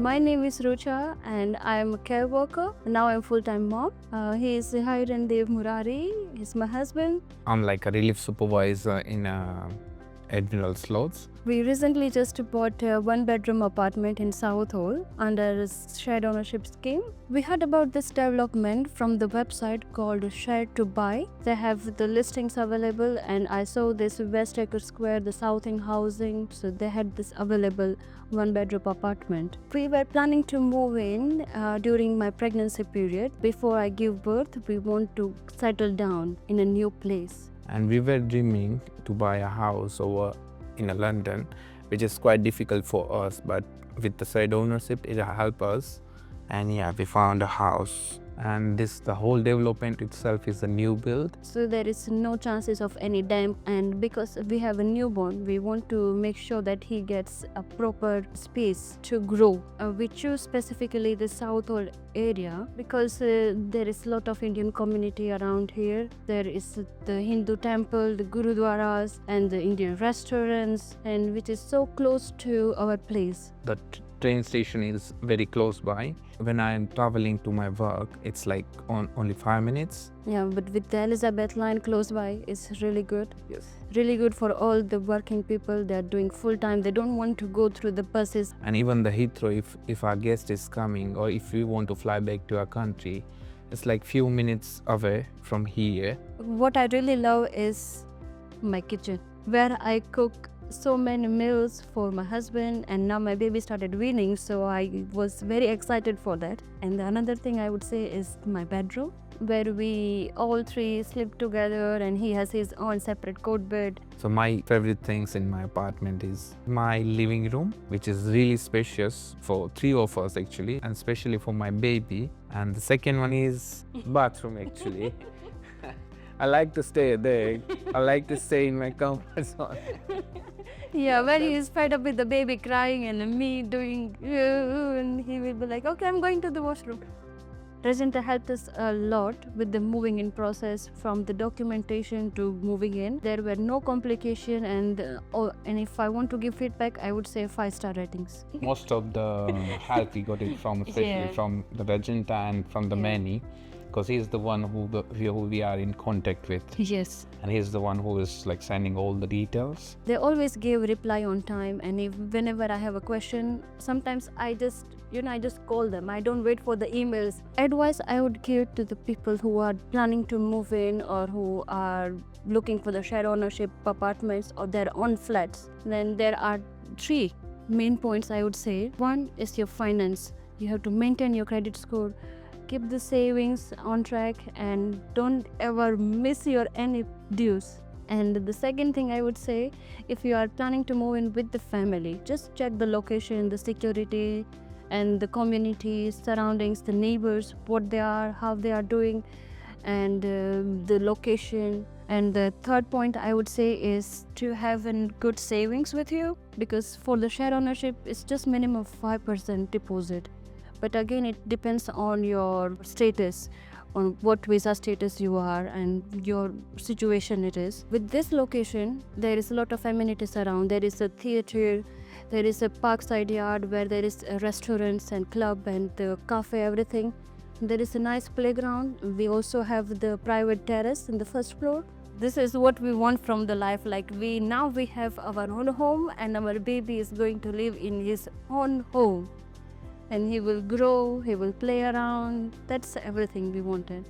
My name is Rucha and I am a care worker. Now I'm full-time mom. He is Hiren Dev Murari. He's my husband. I'm like a relief supervisor in Admiral Slots. We recently just bought a one-bedroom apartment in South Hall under a shared ownership scheme. We heard about this development from the website called Share to Buy. They have the listings available and I saw this West Acre Square, the Southing housing. So they had this available one-bedroom apartment. We were planning to move in during my pregnancy period. Before I give birth, we want to settle down in a new place. And we were dreaming to buy a house over in London, which is quite difficult for us, but with the shared ownership, it'll help us. And yeah, we found a house. And the whole development itself is a new build. So there is no chances of any damp, and because we have a newborn, we want to make sure that he gets a proper space to grow. We choose specifically the South Hall area because there is a lot of Indian community around here. There is the Hindu temple, the Gurudwaras and the Indian restaurants, and which is so close to our place. The train station is very close by. When I am traveling to my work, it's like only 5 minutes. Yeah, but with the Elizabeth line close by, it's really good. Yes. Really good for all the working people. They're doing full time. They don't want to go through the buses. And even the Heathrow, if our guest is coming or if we want to fly back to our country, it's like few minutes away from here. What I really love is my kitchen, where I cook so many meals for my husband, and now my baby started weaning, so I was very excited for that. And the another thing I would say is my bedroom, where we all three sleep together and he has his own separate coat bed. So my favorite things in my apartment is my living room, which is really spacious for 3 of us actually, and especially for my baby. And the second one is bathroom actually. I like to stay there. I like to stay in my comfort zone. Yeah, when he is fed up with the baby crying and me doing, and he will be like, okay, I'm going to the washroom. Regenta helped us a lot with the moving in process, from the documentation to moving in. There were no complication, and if I want to give feedback, I would say 5-star ratings. Most of the help we got it from, especially from the Regenta and from the Manny, because he's the one who we are in contact with. Yes. And he's the one who is like sending all the details. They always give reply on time, and whenever I have a question, sometimes I just call them. I don't wait for the emails. Advice I would give to the people who are planning to move in or who are looking for the shared ownership apartments or their own flats. Then there are 3 main points I would say. One is your finance. You have to maintain your credit score. Keep the savings on track and don't ever miss your any dues. And the second thing I would say, if you are planning to move in with the family, just check the location, the security and the community surroundings, the neighbors, what they are, how they are doing, and the location. And the third point I would say is to have a good savings with you, because for the share ownership it's just minimum 5% deposit. But again, it depends on your status, on what visa status you are and your situation it is. With this location, there is a lot of amenities around. There is a theater, there is a parkside yard where there is restaurants and club and the cafe, everything. There is a nice playground. We also have the private terrace in the first floor. This is what we want from the life. Like we have our own home, and our baby is going to live in his own home. And he will grow, he will play around. That's everything we wanted.